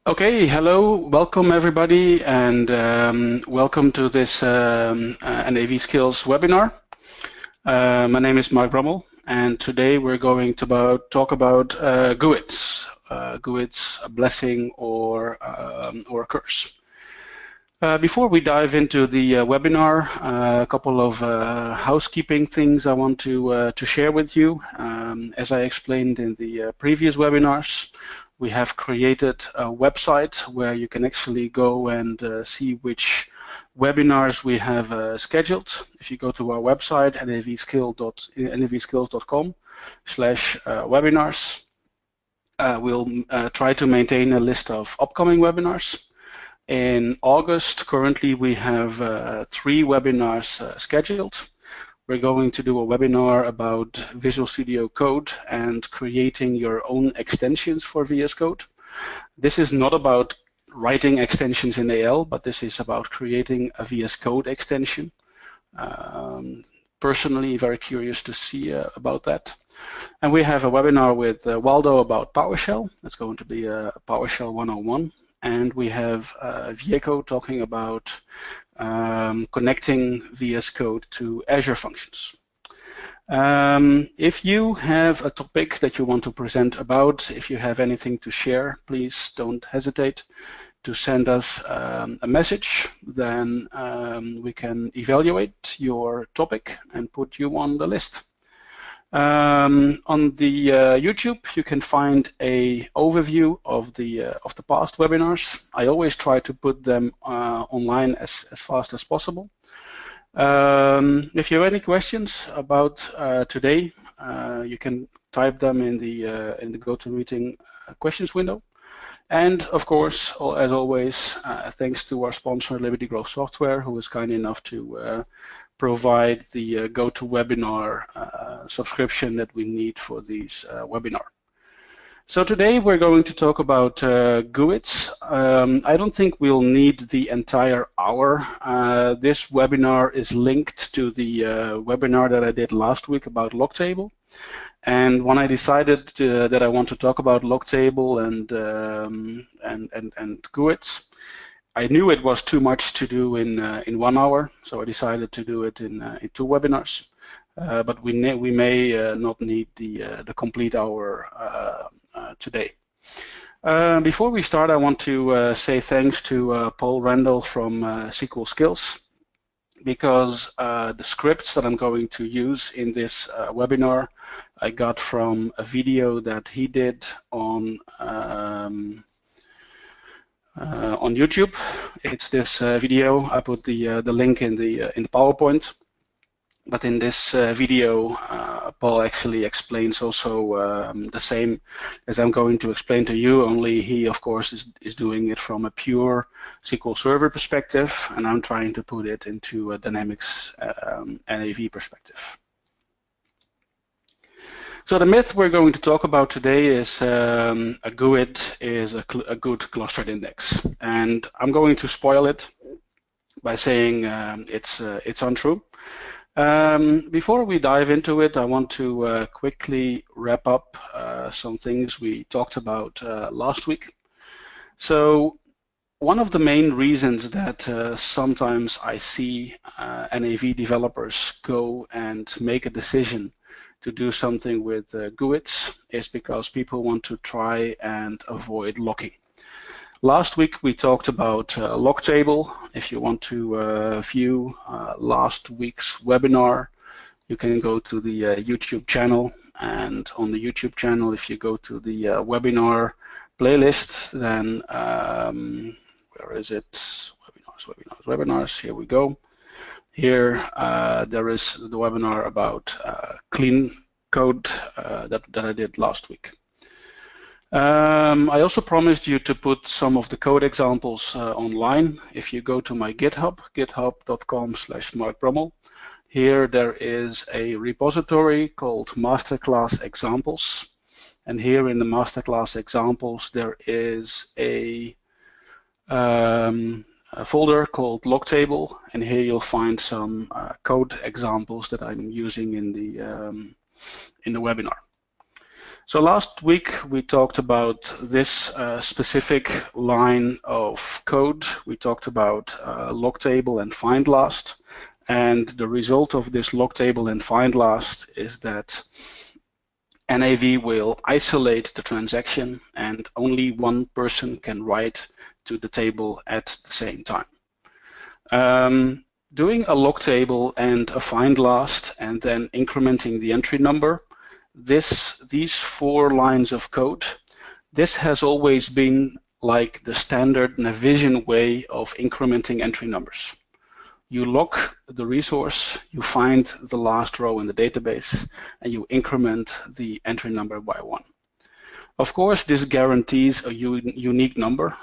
Okay, hello, welcome everybody, and welcome to this NAV Skills webinar. My name is Mark Brummel, and today we're going to talk about GUIDs. GUIDs, a blessing or a curse. Before we dive into the webinar, a couple of housekeeping things I want to share with you. As I explained in the previous webinars, we have created a website where you can actually go and see which webinars we have scheduled. If you go to our website, navskills.com/webinars, we'll try to maintain a list of upcoming webinars. In August, currently we have 3 webinars scheduled. We're going to do a webinar about Visual Studio Code and creating your own extensions for VS Code. This is not about writing extensions in AL, but this is about creating a VS Code extension. Personally, very curious to see about that. And we have a webinar with Waldo about PowerShell. It's going to be a PowerShell 101. And we have Vieco talking about connecting VS Code to Azure functions. If you have a topic that you want to present about, if you have anything to share, please don't hesitate to send us a message. Then we can evaluate your topic and put you on the list. On the YouTube, you can find a overview of the past webinars. I always try to put them online as fast as possible. If you have any questions about today, you can type them in the GoToMeeting questions window. And of course, as always, thanks to our sponsor, Liberty Grove Software, who is kind enough to provide the GoToWebinar subscription that we need for these webinar. So today we're going to talk about GUIDs. I don't think we'll need the entire hour. This webinar is linked to the webinar that I did last week about log table. And when I decided that I want to talk about log table and GUIDs, I knew it was too much to do in 1 hour, so I decided to do it in 2 webinars. But we may not need the complete hour today. Before we start, I want to say thanks to Paul Randall from SQL Skills, because the scripts that I'm going to use in this webinar I got from a video that he did on YouTube. It's this video. I put the link in the PowerPoint. But in this video, Paul actually explains also the same as I'm going to explain to you, only he, of course, is doing it from a pure SQL Server perspective, and I'm trying to put it into a Dynamics NAV perspective. So the myth we're going to talk about today is a GUID is a good clustered index, and I'm going to spoil it by saying it's untrue. Before we dive into it, I want to quickly wrap up some things we talked about last week. So one of the main reasons that sometimes I see NAV developers go and make a decision to do something with GUIDs is because people want to try and avoid locking. Last week we talked about log table. If you want to view last week's webinar, you can go to the YouTube channel, and on the YouTube channel, if you go to the webinar playlist, then where is it? Webinars, here we go. Here there is the webinar about clean code that I did last week. I also promised you to put some of the code examples online. If you go to my GitHub, github.com/markbrummel, here there is a repository called Masterclass Examples. And here in the Masterclass Examples, there is a folder called log table, and here you'll find some code examples that I'm using in the webinar. So last week we talked about this specific line of code. We talked about log table and find last, and the result of this log table and find last is that NAV will isolate the transaction and only one person can write to the table at the same time. Doing a log table and a find last and then incrementing the entry number, these 4 lines of code, this has always been like the standard Navision way of incrementing entry numbers. You lock the resource, you find the last row in the database, and you increment the entry number by 1. Of course, this guarantees a unique number.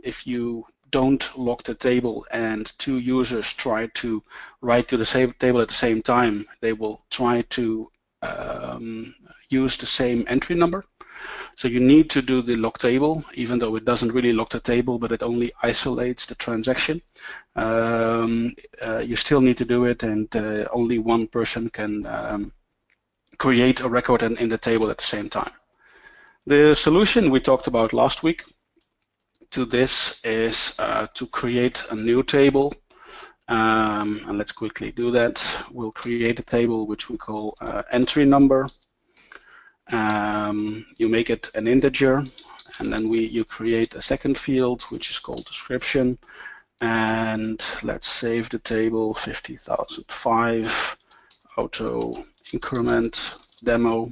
If you don't lock the table and 2 users try to write to the same table at the same time, they will try to use the same entry number. So you need to do the lock table, even though it doesn't really lock the table, but it only isolates the transaction. You still need to do it, and only one person can create a record in the table at the same time. The solution we talked about last week to this is to create a new table. And let's quickly do that. We'll create a table which we call entry number. You make it an integer, and then you create a second field which is called description. And let's save the table 50,005 auto increment demo.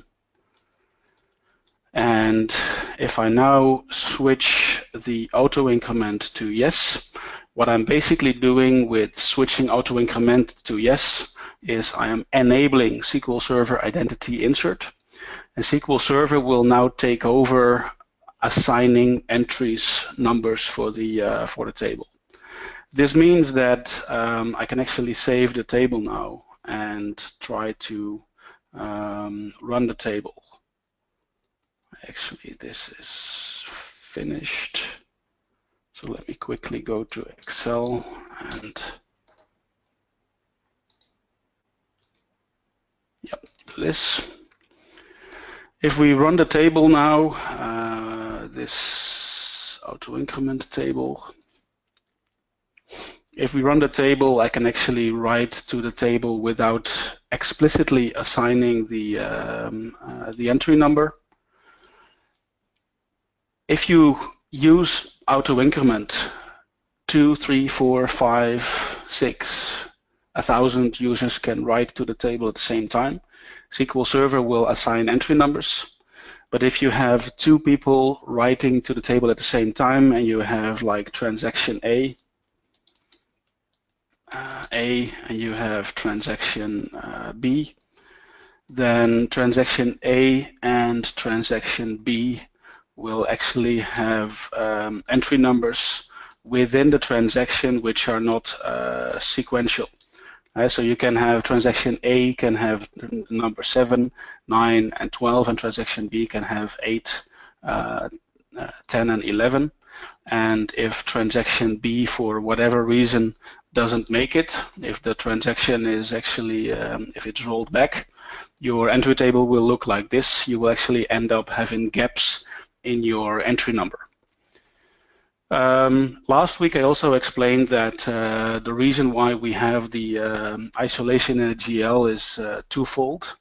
And if I now switch the auto increment to yes, what I'm basically doing with switching auto increment to yes is I am enabling SQL Server identity insert, and SQL Server will now take over assigning entries numbers for the table. This means that I can actually save the table now and try to run the table. Actually, this is finished. So let me quickly go to Excel and do this. If we run the table now, this auto increment table, if we run the table, I can actually write to the table without explicitly assigning the entry number. If you use auto increment 2, 3, 4, 5, 6, 1,000 users can write to the table at the same time. SQL Server will assign entry numbers. But if you have 2 people writing to the table at the same time and you have like transaction A, and you have transaction B, then transaction A and transaction B will actually have entry numbers within the transaction which are not sequential. So you can have transaction A can have number 7, 9, and 12, and transaction B can have 8, 10, and 11. And if transaction B, for whatever reason, doesn't make it, if the transaction is actually, if it's rolled back, your entry table will look like this. You will actually end up having gaps in your entry number. Last week I also explained that the reason why we have the isolation in a GL is twofold.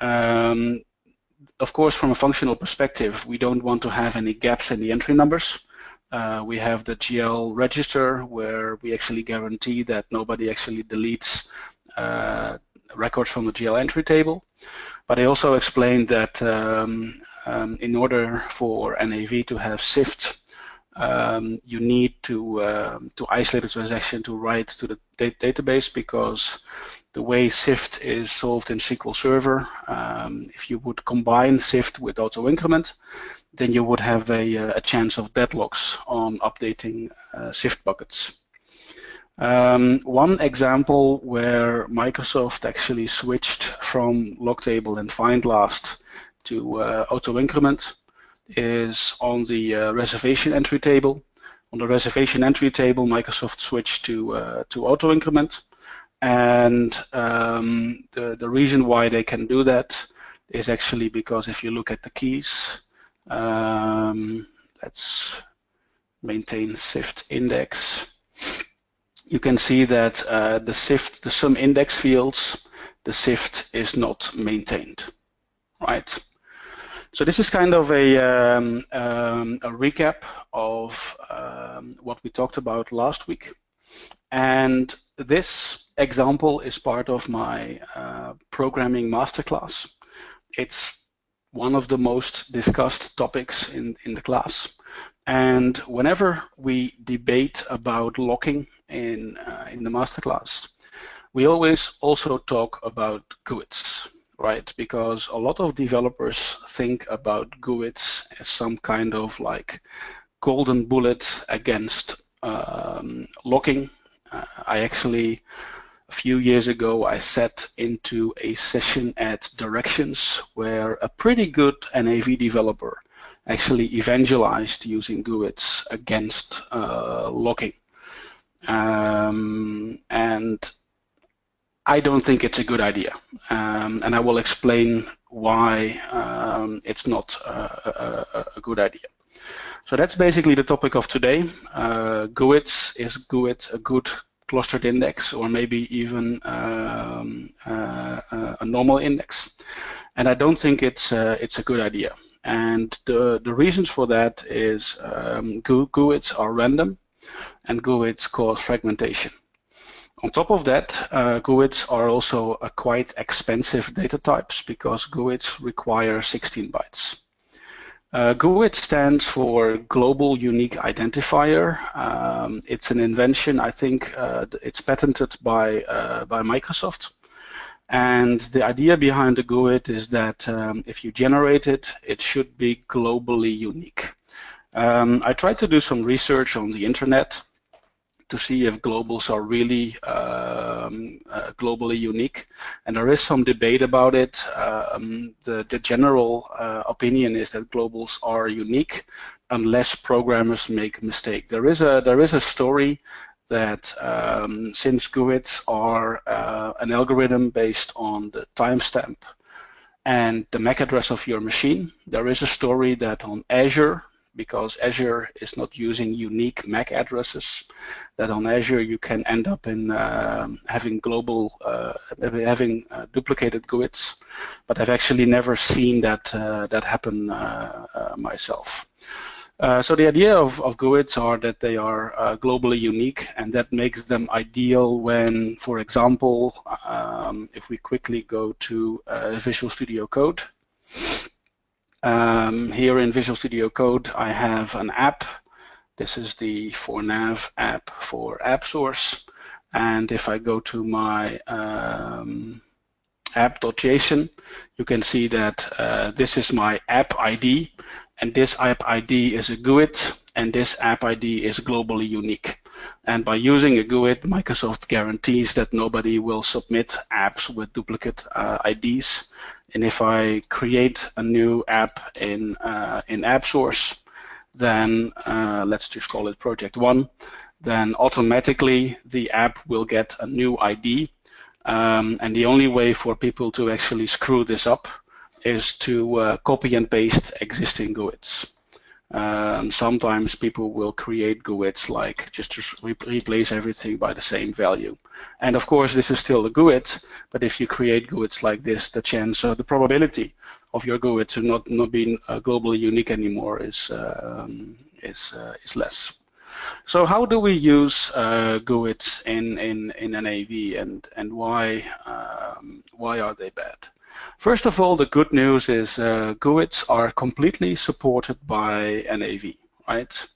Of course, from a functional perspective, we don't want to have any gaps in the entry numbers. We have the GL register where we actually guarantee that nobody actually deletes records from the GL entry table. But I also explained that in order for NAV to have SIFT, you need to isolate the transaction to write to the database, because the way SIFT is solved in SQL Server, if you would combine SIFT with auto increment, then you would have a chance of deadlocks on updating SIFT buckets. One example where Microsoft actually switched from log table and find last to auto increment is on the reservation entry table. On the reservation entry table, Microsoft switched to auto increment, and the reason why they can do that is actually because if you look at the keys, let's maintain SIFT index. You can see that the sum index fields, the SIFT is not maintained, right? So this is kind of a recap of what we talked about last week. And this example is part of my programming masterclass. It's one of the most discussed topics in the class. And whenever we debate about locking in the masterclass, we always also talk about GUIDs, right? Because a lot of developers think about GUIDs as some kind of like golden bullet against locking. I actually, a few years ago, I sat into a session at Directions where a pretty good NAV developer actually evangelized using GUIDs against locking. And I don't think it's a good idea. And I will explain why it's not a good idea. So that's basically the topic of today. GUIDs, is GUID a good clustered index, or maybe even a normal index? And I don't think it's a good idea. And the reasons for that is GUIDs are random, and GUIDs cause fragmentation. On top of that, GUIDs are also quite expensive data types because GUIDs require 16 bytes. GUID stands for Global Unique Identifier. It's an invention, I think it's patented by Microsoft. And the idea behind the GUID is that if you generate it, it should be globally unique. I tried to do some research on the internet to see if globals are really globally unique, and there is some debate about it. The general opinion is that globals are unique unless programmers make a mistake. There is a story that since GUIDs are an algorithm based on the timestamp and the MAC address of your machine, there is a story that on Azure, because Azure is not using unique MAC addresses, that on Azure you can end up in having duplicated GUIDs, but I've actually never seen that happen myself. So the idea of GUIDs are that they are globally unique, and that makes them ideal when, for example, if we quickly go to Visual Studio Code. Here in Visual Studio Code, I have an app. This is the for NAV app for app source. And if I go to my app.json, you can see that this is my app ID. And this app ID is a GUID, and this app ID is globally unique. And by using a GUID, Microsoft guarantees that nobody will submit apps with duplicate IDs. And if I create a new app in app source, then let's just call it project 1, then automatically the app will get a new ID. And the only way for people to actually screw this up is to copy and paste existing GUIDs. Sometimes people will create GUIDs like just to replace everything by the same value. And of course, this is still a GUID, but if you create GUIDs like this, the chance or the probability of your GUID to not being globally unique anymore is less. So how do we use GUIDs in NAV, and why are they bad? First of all, the good news is GUIDs are completely supported by NAV, right?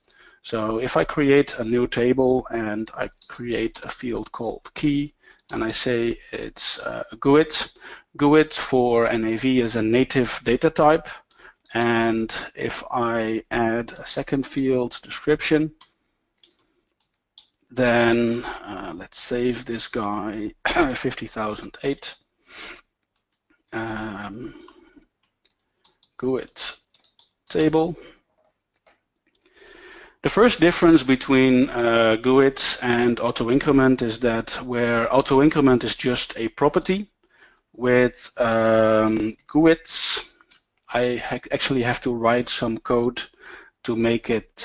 So if I create a new table and I create a field called key, and I say it's a GUID, GUID for NAV is a native data type. And if I add a second field, description, then let's save this guy, 50,008. GUID table. The first difference between GUIDs and auto-increment is that where auto-increment is just a property, With GUIDs, I actually have to write some code to make it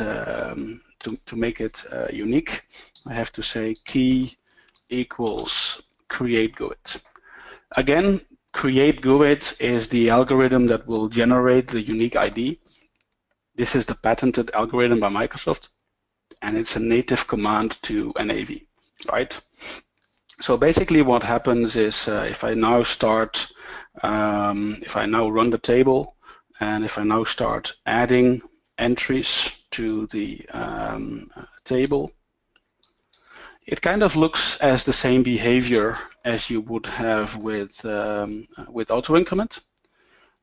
unique. I have to say key equals create GUID. Again, create GUID is the algorithm that will generate the unique ID. This is the patented algorithm by Microsoft, and it's a native command to NAV, right? So basically what happens is if I now run the table, and if I now start adding entries to the table, it kind of looks as the same behavior as you would have with auto increment.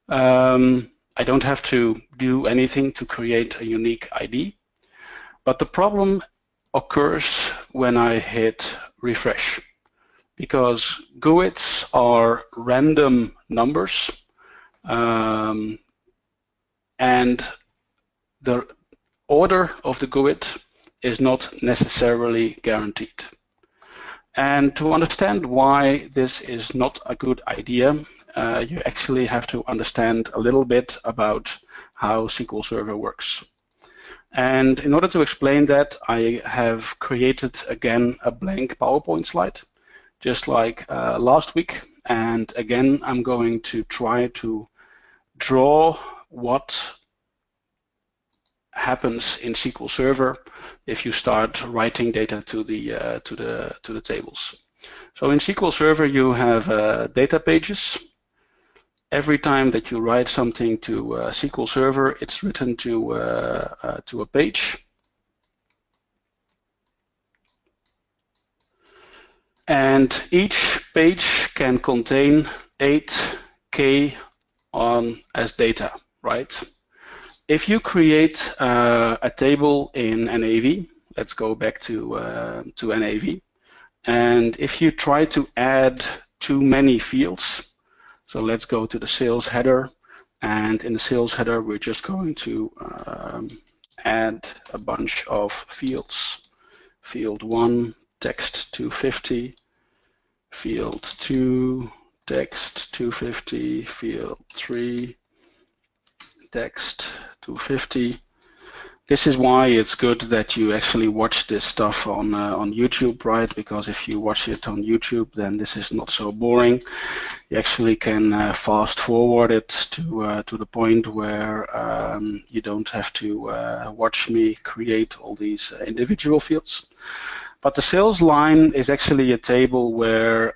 I don't have to do anything to create a unique ID, but the problem occurs when I hit refresh, because GUIDs are random numbers, and the order of the GUID is not necessarily guaranteed. And to understand why this is not a good idea, you actually have to understand a little bit about how SQL Server works. And in order to explain that, I have created again a blank PowerPoint slide, just like last week. And again, I'm going to try to draw what happens in SQL Server if you start writing data to the tables. So in SQL Server, you have data pages. Every time that you write something to SQL Server, it's written to a page. And each page can contain 8K as data, right? If you create a table in NAV, let's go back to NAV, and if you try to add too many fields, so let's go to the sales header, and in the sales header we're just going to add a bunch of fields. Field 1, text 250, field 2, text 250, field 3, text 250. This is why it's good that you actually watch this stuff on YouTube, right? Because if you watch it on YouTube, then this is not so boring. You actually can fast forward it to the point where you don't have to watch me create all these individual fields. But the sales line is actually a table where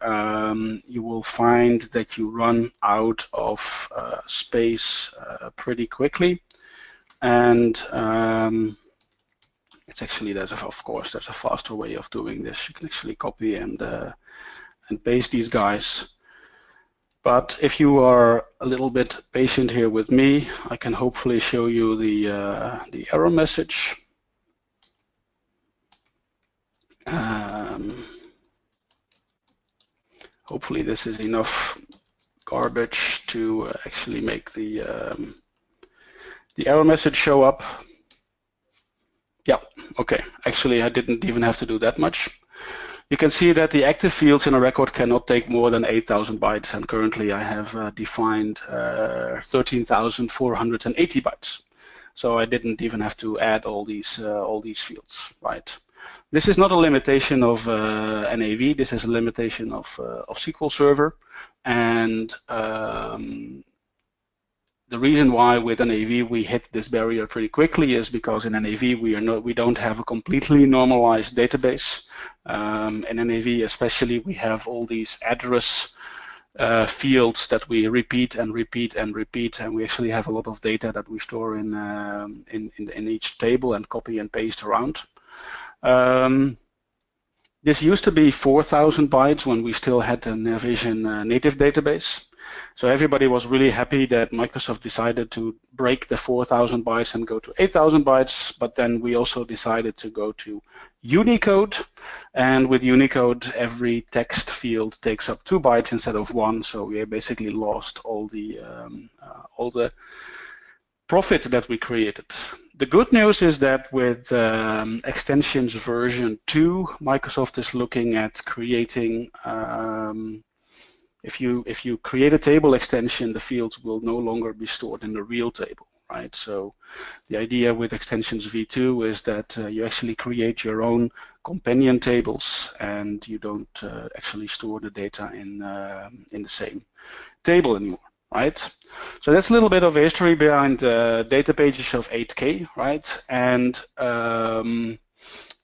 you will find that you run out of space pretty quickly. And it's actually, of course, there's a faster way of doing this. You can actually copy and paste these guys. But if you are a little bit patient here with me, I can hopefully show you the error message. Hopefully this is enough garbage to actually make the error message show up. Yeah, okay. Actually, I didn't even have to do that much. You can see that the active fields in a record cannot take more than 8,000 bytes, and currently I have defined 13,480 bytes. So I didn't even have to add all these fields, right? This is not a limitation of NAV. This is a limitation of SQL Server, and the reason why with NAV we hit this barrier pretty quickly is because in NAV we don't have a completely normalized database. In NAV especially, we have all these address fields that we repeat and repeat and repeat, and we actually have a lot of data that we store in each table and copy and paste around. This used to be 4,000 bytes when we still had the Navision native database. So everybody was really happy that Microsoft decided to break the 4,000 bytes and go to 8,000 bytes, but then we also decided to go to Unicode, and with Unicode every text field takes up 2 bytes instead of 1, so we basically lost all the profit that we created. The good news is that with extensions version 2, Microsoft is looking at creating If you create a table extension, the fields will no longer be stored in the real table, right? So the idea with extensions v2 is that you actually create your own companion tables, and you don't actually store the data in the same table anymore, right? So that's a little bit of history behind data pages of 8K, right? And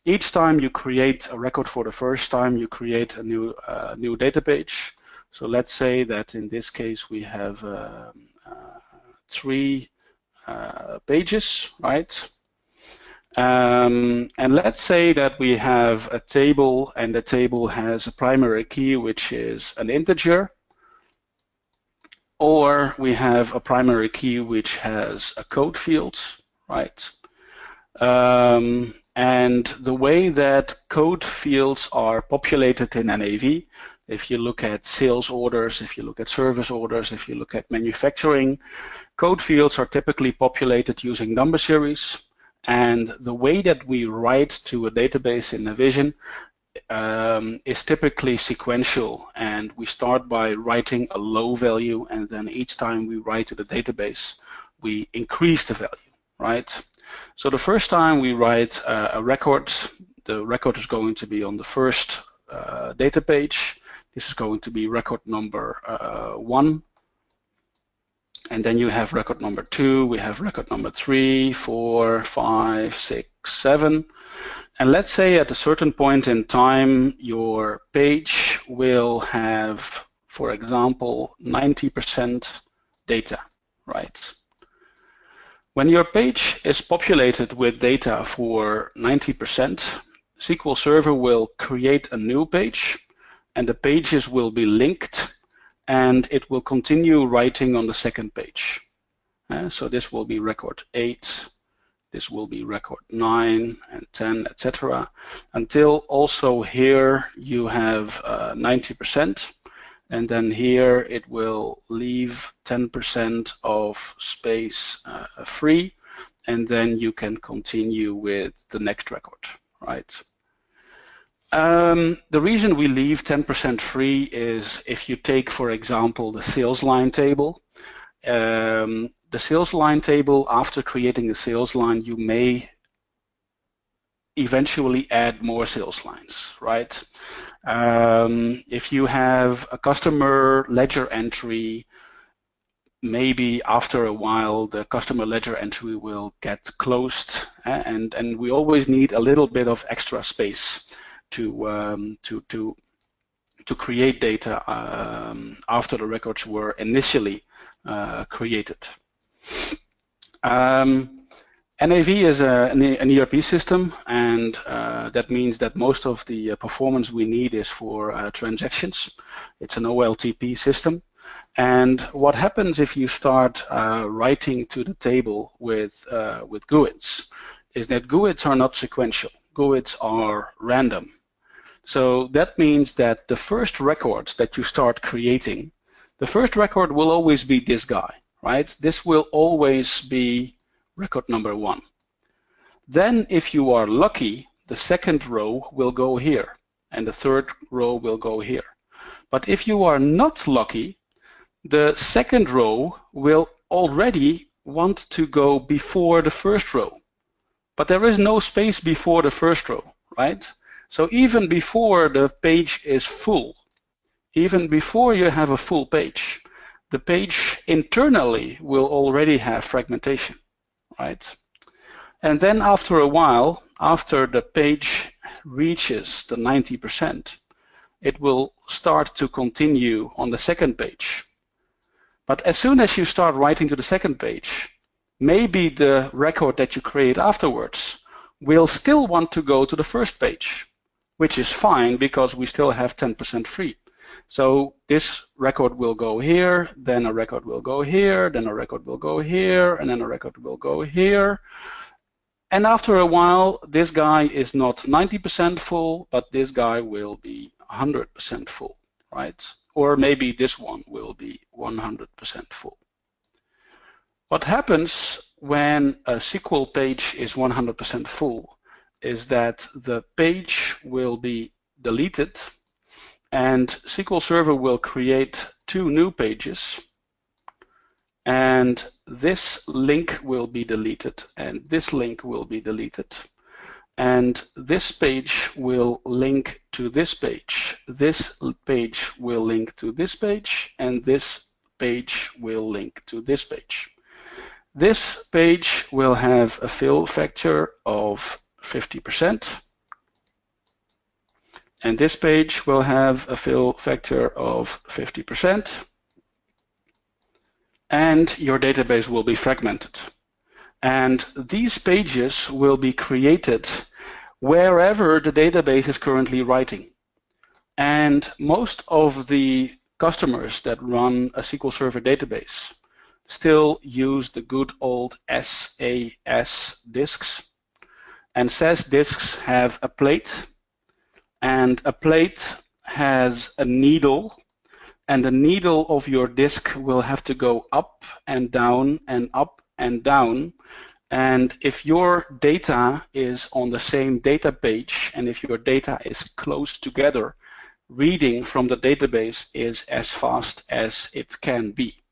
each time you create a record for the first time, you create a new data page. So let's say that in this case we have 3 pages, right? And let's say that we have a table, and the table has a primary key, which is an integer, or we have a primary key which has a code field, right? And the way that code fields are populated in NAV, if you look at sales orders, if you look at service orders, if you look at manufacturing, code fields are typically populated using number series. And the way that we write to a database in Navision is typically sequential, and we start by writing a low value, and then each time we write to the database, we increase the value, right? So the first time we write a record, the record is going to be on the first data page. This is going to be record number 1. And then you have record number 2, we have record number 3, 4, 5, 6, 7. And let's say at a certain point in time, your page will have, for example, 90% data, right? When your page is populated with data for 90%, SQL Server will create a new page, and the pages will be linked, and it will continue writing on the second page. So this will be record 8, this will be record 9 and 10, etc., until also here you have 90%, and then here it will leave 10% of space free, and then you can continue with the next record, right? The reason we leave 10% free is if you take, for example, the sales line table. The sales line table, after creating a sales line, you may eventually add more sales lines, right? If you have a customer ledger entry, maybe after a while the customer ledger entry will get closed, and we always need a little bit of extra space to create data after the records were initially created. NAV is an ERP system, and that means that most of the performance we need is for transactions. It's an OLTP system. And what happens if you start writing to the table with GUIDs is that GUIDs are not sequential. GUIDs are random. So that means that the first record that you start creating, the first record will always be this guy, right? This will always be record number 1. Then if you are lucky, the second row will go here, and the third row will go here. But if you are not lucky, the second row will already want to go before the first row. But there is no space before the first row, right? So even before the page is full, even before you have a full page, the page internally will already have fragmentation, right? And then after a while, after the page reaches the 90%, it will start to continue on the second page. But as soon as you start writing to the second page, maybe the record that you create afterwards will still want to go to the first page, which is fine because we still have 10% free. So this record will go here, then a record will go here, then a record will go here, and then a record will go here. And after a while, this guy is not 90% full, but this guy will be 100% full, right? Or maybe this one will be 100% full. What happens when a SQL page is 100% full is that the page will be deleted, And SQL Server will create 2 new pages, and this link will be deleted, and this link will be deleted. And this page will link to this page. This page will link to this page, and this page will link to this page. This page will have a fill factor of 50%, and this page will have a fill factor of 50%, and your database will be fragmented. And these pages will be created wherever the database is currently writing. And most of the customers that run a SQL Server database still use the good old SAS disks. And SAS disks have a plate, and a plate has a needle, and the needle of your disk will have to go up and down and up and down. And if your data is on the same data page, and if your data is close together, reading from the database is as fast as it can be.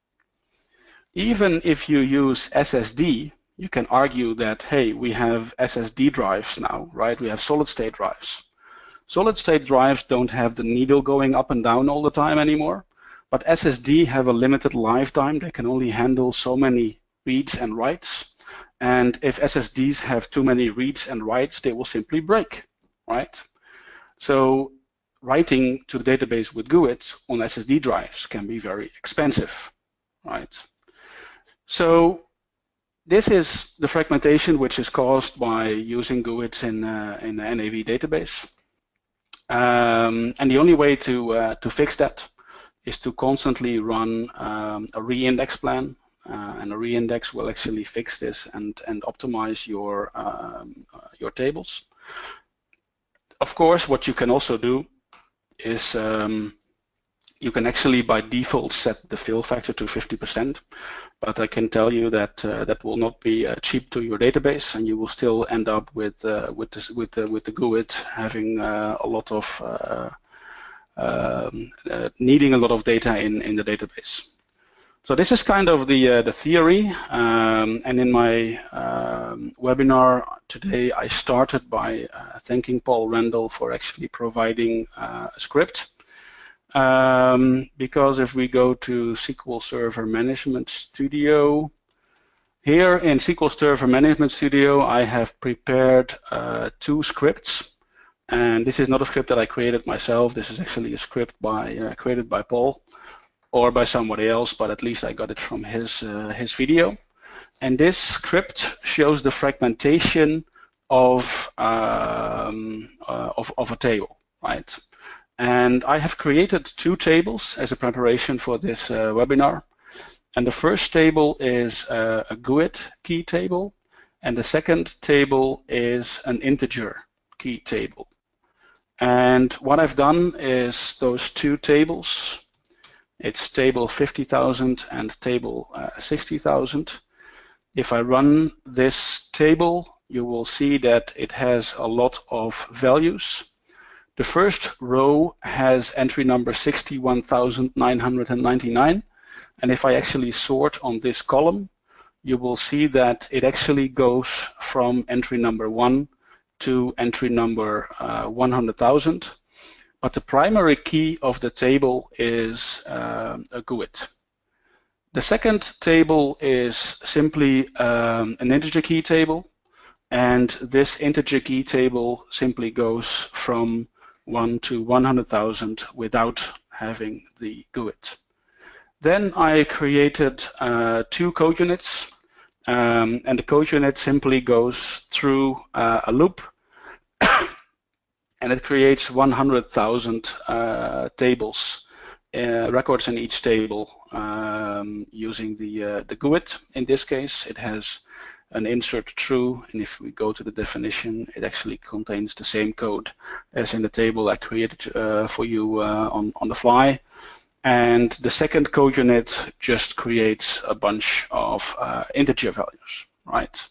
Even if you use SSD, you can argue that, hey, we have SSD drives now, right? We have solid-state drives. Solid-state drives don't have the needle going up and down all the time anymore, but SSD have a limited lifetime. They can only handle so many reads and writes. And if SSDs have too many reads and writes, they will simply break, right? So writing to the database with GUID on SSD drives can be very expensive, right? So this is the fragmentation which is caused by using GUID in the NAV database. And the only way to fix that is to constantly run a reindex plan. And a reindex will actually fix this and optimize your tables. Of course, what you can also do is you can actually by default set the fill factor to 50%, but I can tell you that that will not be cheap to your database, and you will still end up with the GUID having a lot of needing a lot of data in the database. So this is kind of the theory, and in my webinar today I started by thanking Paul Randall for actually providing a script, because if we go to SQL Server Management Studio, here in SQL Server Management Studio I have prepared 2 scripts, and this is not a script that I created myself. This is actually a script created by Paul, or by somebody else, but at least I got it from his video. And this script shows the fragmentation of a table, right? And I have created 2 tables as a preparation for this webinar. And the first table is a GUID key table, and the second table is an integer key table. And what I've done is those 2 tables, it's table 50,000 and table 60,000. If I run this table, you will see that it has a lot of values. The first row has entry number 61,999, and if I actually sort on this column, you will see that it actually goes from entry number 1 to entry number 100,000. But the primary key of the table is a GUID. The second table is simply an integer key table, and this integer key table simply goes from 1 to 100,000 without having the GUID. Then I created 2 code units, and the code unit simply goes through a loop, and it creates 100,000 tables, records in each table, using the GUID. In this case, it has an insert true, and if we go to the definition, it actually contains the same code as in the table I created for you on the fly. And the second code unit just creates a bunch of integer values, right?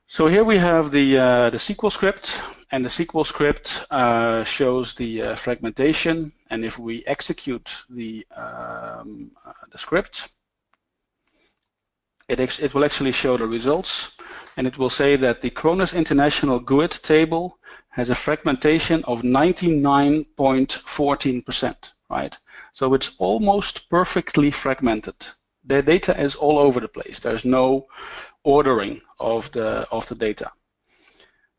So here we have the SQL script, And the SQL script shows the fragmentation, and if we execute the script, it will actually show the results, and it will say that the Kronos International GUID table has a fragmentation of 99.14%, right? So it's almost perfectly fragmented. The data is all over the place. There's no ordering of the data.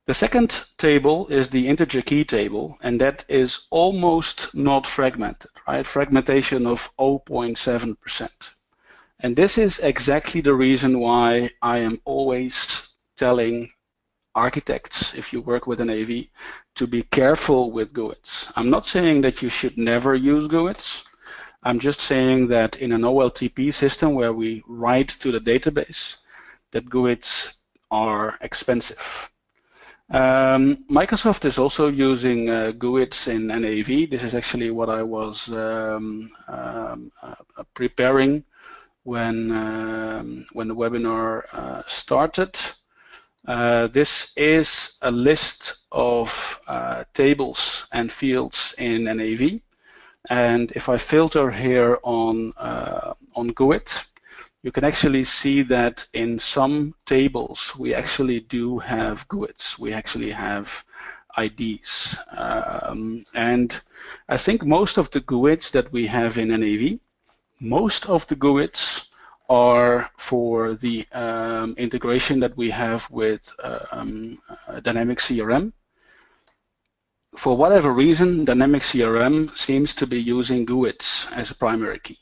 The second table is the integer key table, and that is almost not fragmented, right? Fragmentation of 0.7%. And this is exactly the reason why I am always telling architects, if you work with an NAV, to be careful with GUIDs. I'm not saying that you should never use GUIDs. I'm just saying that in an OLTP system where we write to the database, that GUIDs are expensive. Microsoft is also using GUIDs in NAV. This is actually what I was preparing when the webinar started. This is a list of tables and fields in NAV, and if I filter here on GUID, you can actually see that in some tables we actually do have GUIDs. We actually have IDs, and I think most of the GUIDs that we have in NAV, most of the GUIDs are for the integration that we have with Dynamic CRM. For whatever reason, Dynamic CRM seems to be using GUIDs as a primary key.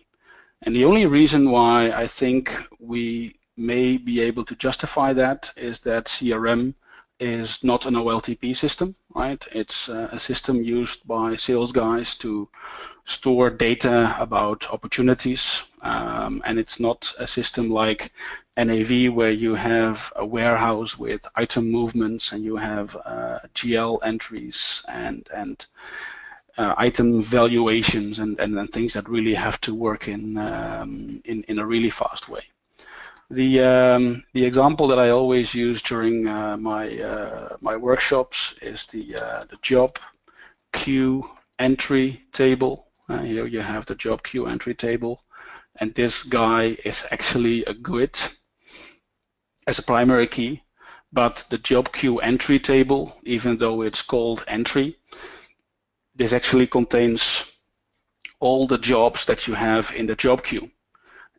And the only reason why I think we may be able to justify that is that CRM is not an OLTP system, right? It's a system used by sales guys to store data about opportunities, and it's not a system like NAV where you have a warehouse with item movements and you have GL entries and item valuations and things that really have to work in a really fast way. The example that I always use during my workshops is the job queue entry table. Here you have the job queue entry table, and this guy is actually a GUID as a primary key, but the job queue entry table, even though it's called entry, this actually contains all the jobs that you have in the job queue.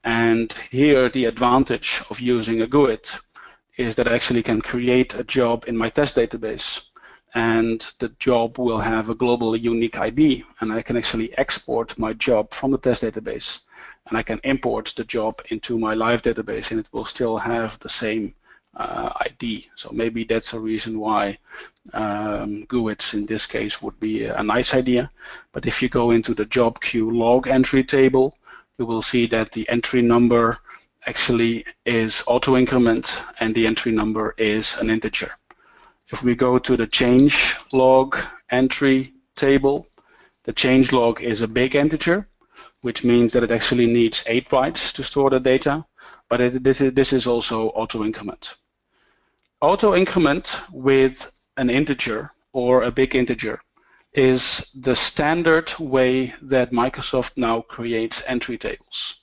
And here the advantage of using a GUID is that I actually can create a job in my test database, and the job will have a global unique ID, and I can actually export my job from the test database, and I can import the job into my live database, and it will still have the same ID. So maybe that's a reason why GUIDs in this case would be a nice idea. But if you go into the job queue log entry table, you will see that the entry number actually is auto increment and the entry number is an integer. If we go to the change log entry table, the change log is a big integer, which means that it actually needs 8 bytes to store the data, but this is also auto increment. Auto increment with an integer or a big integer is the standard way that Microsoft now creates entry tables.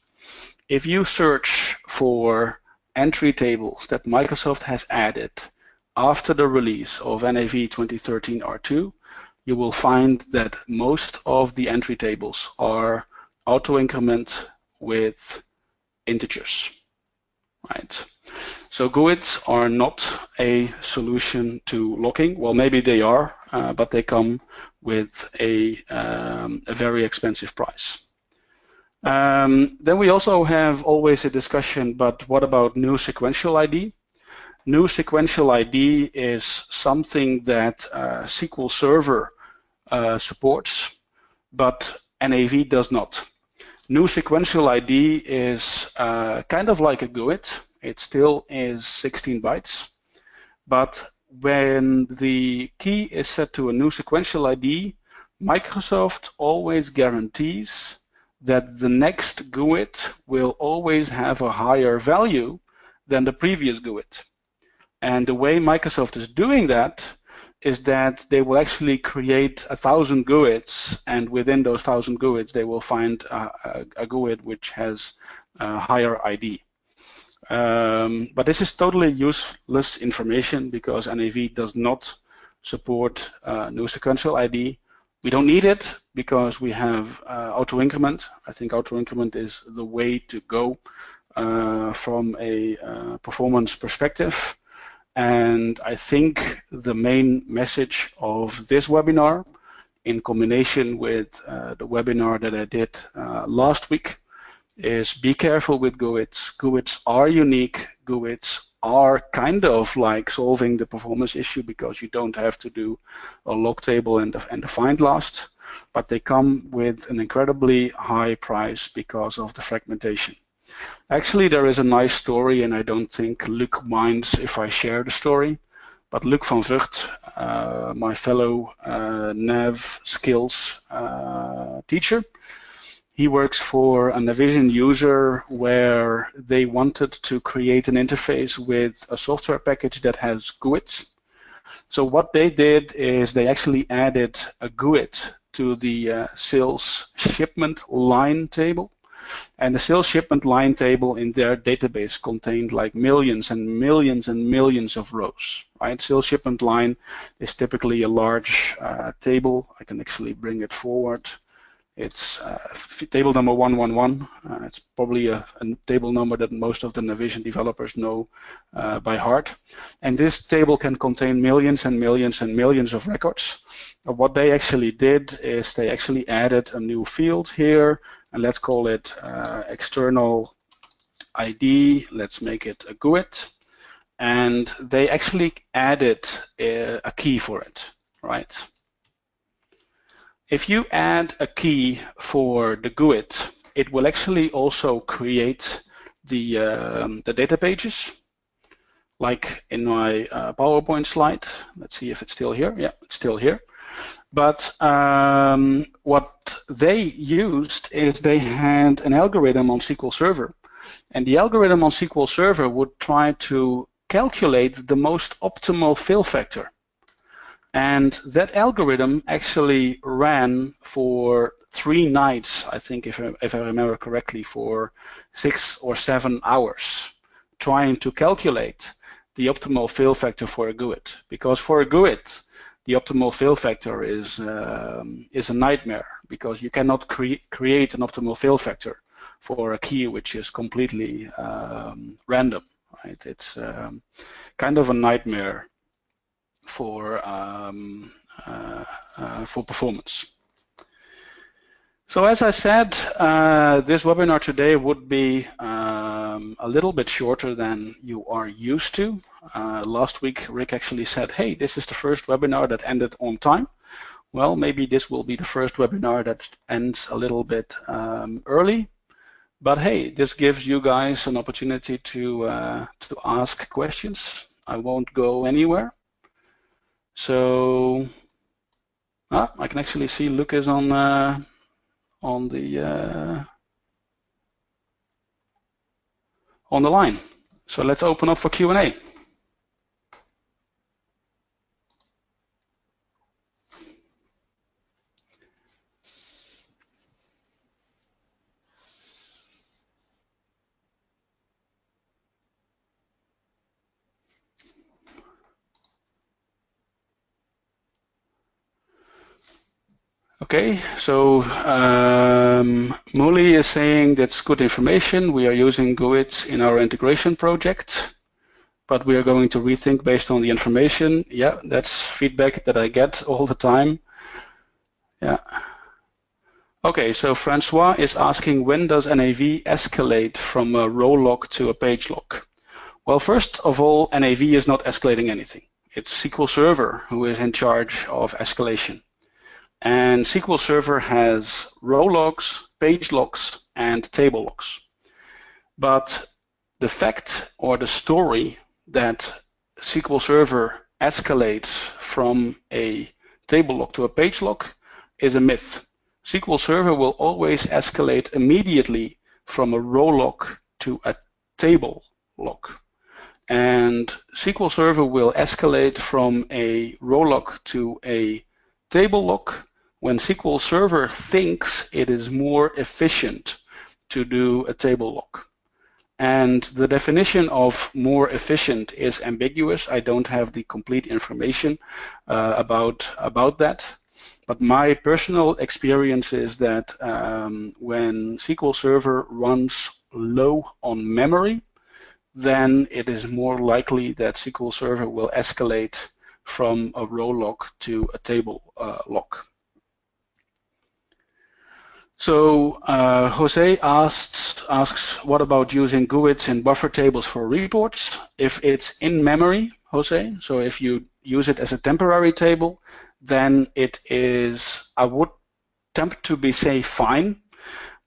If you search for entry tables that Microsoft has added after the release of NAV 2013 R2, you will find that most of the entry tables are auto increment with integers, right? So GUIDs are not a solution to locking. Well, maybe they are, but they come with a very expensive price. Then we also have always a discussion, but what about new Sequential Id? New Sequential Id is something that SQL Server supports, but NAV does not. New Sequential Id is kind of like a GUID. It still is 16 bytes, but when the key is set to a new Sequential Id, Microsoft always guarantees that the next GUID will always have a higher value than the previous GUID. And the way Microsoft is doing that is that they will actually create 1,000 GUIDs, and within those 1,000 GUIDs, they will find a GUID which has a higher ID. But this is totally useless information because NAV does not support new sequential ID. We don't need it because we have auto-increment. I think auto-increment is the way to go from a performance perspective. And I think the main message of this webinar, in combination with the webinar that I did last week, is be careful with GUIDs. GUIDs are unique. GUIDs are kind of like solving the performance issue because you don't have to do a log table and the find last, but they come with an incredibly high price because of the fragmentation. Actually, there is a nice story, and I don't think Luc minds if I share the story, but Luc van Vught, my fellow NAV skills teacher, he works for a Navision user where they wanted to create an interface with a software package that has GUIDs. So what they did is they actually added a GUID to the sales shipment line table. And the sales shipment line table in their database contained like millions and millions and millions of rows, right? Sales shipment line is typically a large table. I can actually bring it forward. It's table number 111. It's probably a table number that most of the Navision developers know by heart. And this table can contain millions and millions and millions of records. What they actually did is they actually added a new field here, and let's call it external ID. Let's make it a GUID. And they actually added a key for it, right? If you add a key for the GUID, it will actually also create the data pages, like in my PowerPoint slide. Let's see if it's still here. Yeah, it's still here. But what they used is they had an algorithm on SQL Server. And the algorithm on SQL Server would try to calculate the most optimal fill factor. And that algorithm actually ran for 3 nights, I think, if I remember correctly, for 6 or 7 hours, trying to calculate the optimal fill factor for a GUID. Because for a GUID, the optimal fill factor is a nightmare, because you cannot create an optimal fill factor for a key which is completely random. Right? It's kind of a nightmare for performance. So as I said, this webinar today would be a little bit shorter than you are used to. Last week, Rick actually said, hey, this is the first webinar that ended on time. Well, maybe this will be the first webinar that ends a little bit early. But hey, this gives you guys an opportunity to ask questions. I won't go anywhere. So I can actually see Luc is on the line. So let's open up for Q&A. Okay, so Muli is saying that's good information. We are using GUIDs in our integration project, but we are going to rethink based on the information. Yeah, that's feedback that I get all the time. Yeah. Okay, so Francois is asking, when does NAV escalate from a row lock to a page lock? Well, first of all, NAV is not escalating anything. It's SQL Server who is in charge of escalation. And SQL Server has row locks, page locks, and table locks. But the fact or the story that SQL Server escalates from a table lock to a page lock is a myth. SQL Server will always escalate immediately from a row lock to a table lock. And SQL Server will escalate from a row lock to a table lock when SQL Server thinks it is more efficient to do a table lock. And the definition of more efficient is ambiguous. I don't have the complete information about that. But my personal experience is that when SQL Server runs low on memory, then it is more likely that SQL Server will escalate from a row lock to a table lock. So Jose asks, what about using GUIDs in buffer tables for reports? If it's in memory, Jose, so if you use it as a temporary table, then it is, I would tempt to say fine,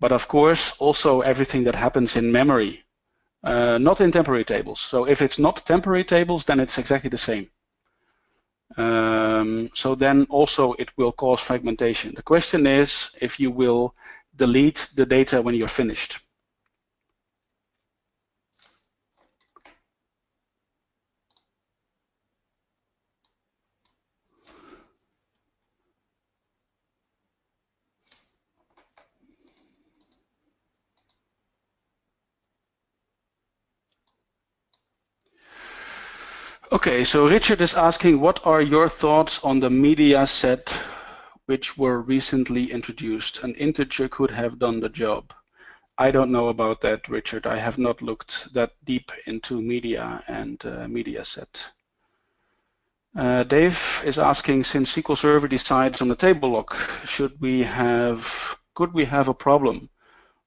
but of course also everything that happens in memory, not in temporary tables. So if it's not temporary tables, then it's exactly the same. So then also it will cause fragmentation. The question is if you will delete the data when you're finished. Okay, so Richard is asking, what are your thoughts on the media set which were recently introduced? An integer could have done the job. I don't know about that, Richard. I have not looked that deep into media and media set. Dave is asking, since SQL Server decides on the table lock, could we have a problem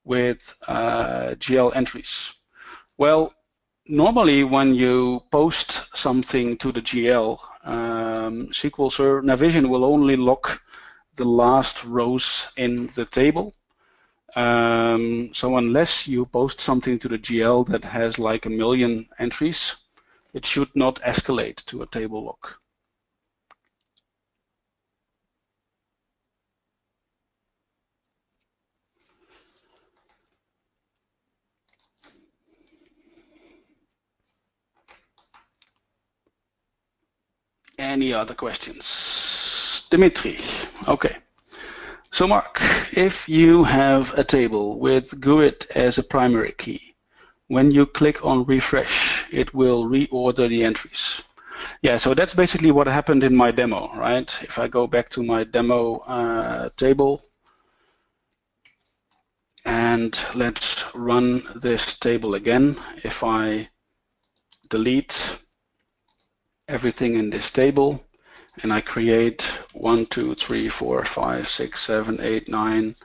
with GL entries? Well, normally when you post something to the GL, SQL Server Navision will only lock the last rows in the table. So unless you post something to the GL that has like 1 million entries, it should not escalate to a table lock. Any other questions? Dimitri, okay. So Mark, if you have a table with GUID as a primary key, when you click on refresh, it will reorder the entries. Yeah, so that's basically what happened in my demo, right? If I go back to my demo table, and let's run this table again. If I delete everything in this table, and I create 1, 2, 3, 4, 5, 6, 7, 8, 9.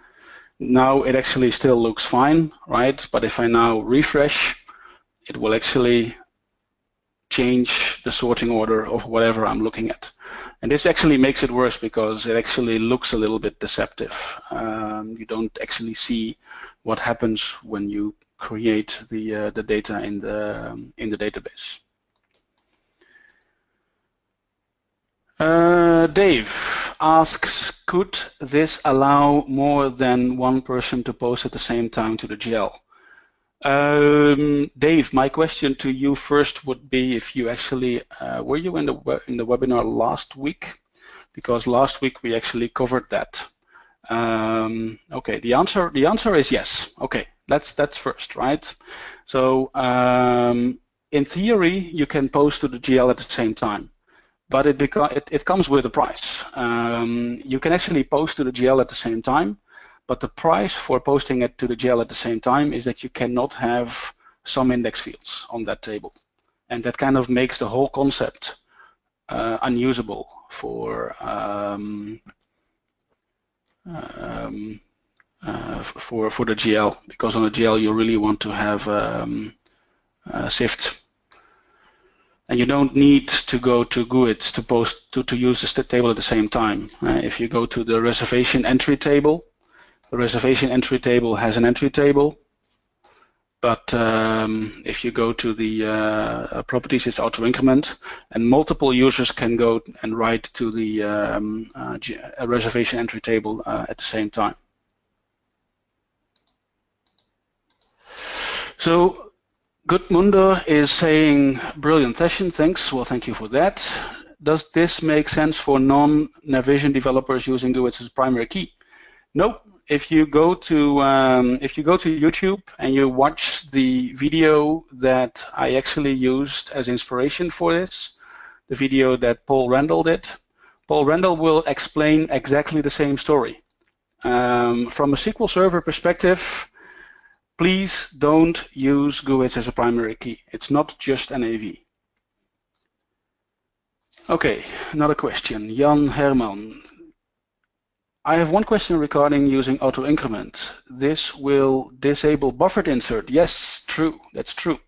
Now it actually still looks fine, right? But if I now refresh, it will actually change the sorting order of whatever I'm looking at. And this actually makes it worse because it actually looks a little bit deceptive. You don't actually see what happens when you create the data in the database. Dave asks, could this allow more than one person to post at the same time to the GL? Dave, my question to you first would be if you actually, were you in the webinar last week? Because last week we actually covered that. Okay, the answer is yes. Okay, that's first, right? So in theory, you can post to the GL at the same time. But it comes with a price. You can actually post to the GL at the same time, but the price for posting it to the GL at the same time is that you cannot have some index fields on that table. And that kind of makes the whole concept unusable for the GL, because on the GL you really want to have SIFT. And you don't need to go to GUID to post to use the table at the same time. If you go to the reservation entry table, the reservation entry table has an entry table. But if you go to the properties, it's auto increment, and multiple users can go and write to the reservation entry table at the same time. So Gudmundur is saying, brilliant session, thanks. Well, thank you for that. Does this make sense for non-Navision developers using GUIDs as primary key? No. If you go to YouTube and you watch the video that I actually used as inspiration for this, the video that Paul Randall did, Paul Randall will explain exactly the same story. From a SQL Server perspective, please don't use GUIDs as a primary key. It's not just NAV. Okay, another question. Jan Herman. I have one question regarding using auto increment. This will disable buffered insert. Yes, true. That's true.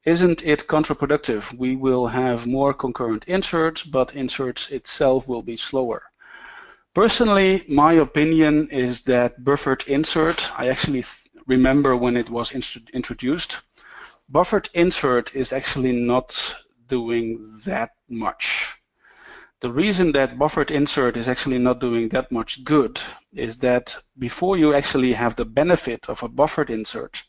Isn't it counterproductive? We will have more concurrent inserts, but inserts itself will be slower. Personally, my opinion is that buffered insert, I actually remember when it was introduced, buffered insert is actually not doing that much. The reason that buffered insert is actually not doing that much good is that before you actually have the benefit of a buffered insert,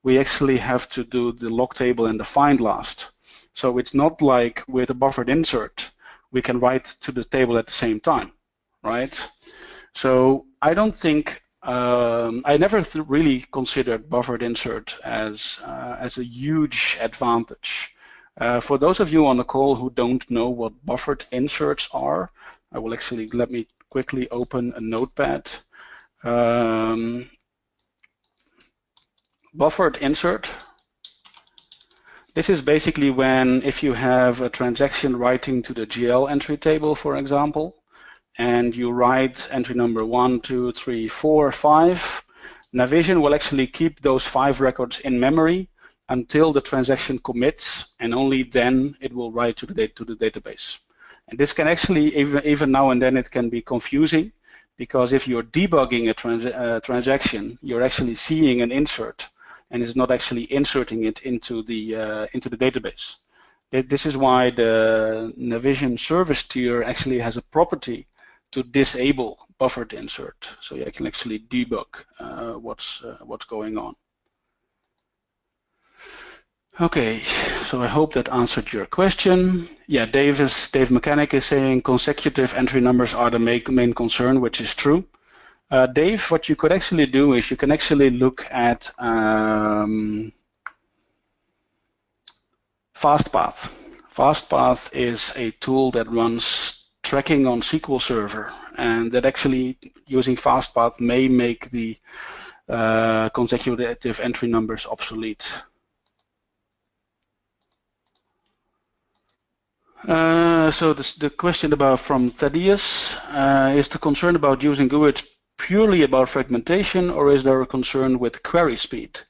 we actually have to do the log table and the find last. So it's not like with a buffered insert, we can write to the table at the same time, right? So I don't think, I never really considered buffered insert as a huge advantage. For those of you on the call who don't know what buffered inserts are, I will actually, let me quickly open a notepad. Buffered insert. This is basically when, if you have a transaction writing to the GL entry table, for example, and you write entry number 1, 2, 3, 4, 5, Navision will actually keep those 5 records in memory until the transaction commits, and only then it will write to the database. And this can actually, even now and then, it can be confusing, because if you're debugging a transaction, you're actually seeing an insert, and it's not actually inserting it into the database. This is why the Navision service tier actually has a property to disable buffered insert, so you can actually debug what's going on. Okay, so I hope that answered your question. Yeah, Dave Mechanic is saying consecutive entry numbers are the main concern, which is true. Dave, what you could actually do is you can actually look at FastPath. FastPath is a tool that runs tracking on SQL Server, and that actually using FastPath may make the consecutive entry numbers obsolete. So the question from Thaddeus, is the concern about using GUID purely about fragmentation, or is there a concern with query speed?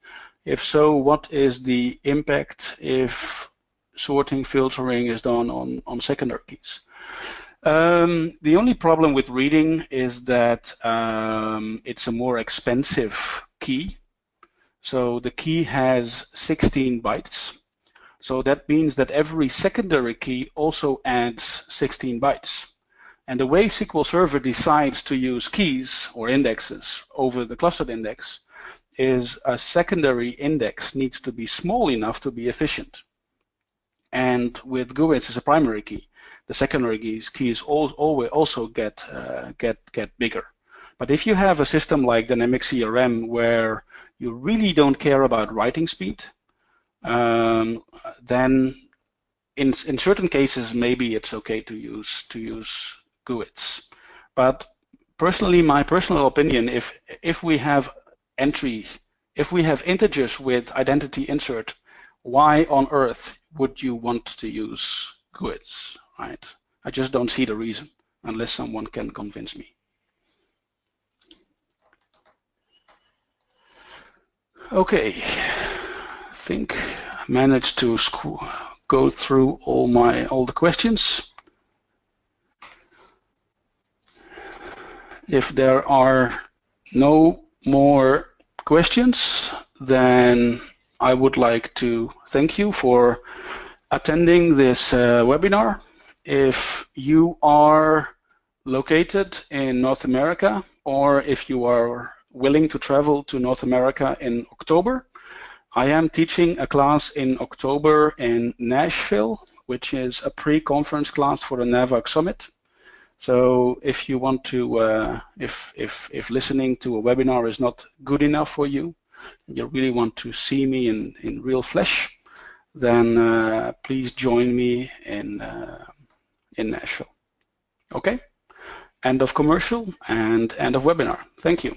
If so, what is the impact if sorting, filtering is done on secondary keys? The only problem with reading is that it's a more expensive key. So the key has 16 bytes. So that means that every secondary key also adds 16 bytes. And the way SQL Server decides to use keys or indexes over the clustered index is a secondary index needs to be small enough to be efficient. And with GUIDs as a primary key, the secondary keys always also get bigger. But if you have a system like Dynamic CRM where you really don't care about writing speed, then in certain cases maybe it's okay to use GUIDs. But personally, my personal opinion, if we have integers with identity insert, why on earth would you want to use GUIDs, right? I just don't see the reason unless someone can convince me. Okay, I think I managed to go through all the questions. If there are no more questions, then I would like to thank you for attending this webinar. If you are located in North America, or if you are willing to travel to North America in October, I am teaching a class in October in Nashville, which is a pre-conference class for the NAV Summit. So if you want to, if listening to a webinar is not good enough for you, you really want to see me in real flesh, then please join me in Nashville. Okay? End of commercial and end of webinar. Thank you.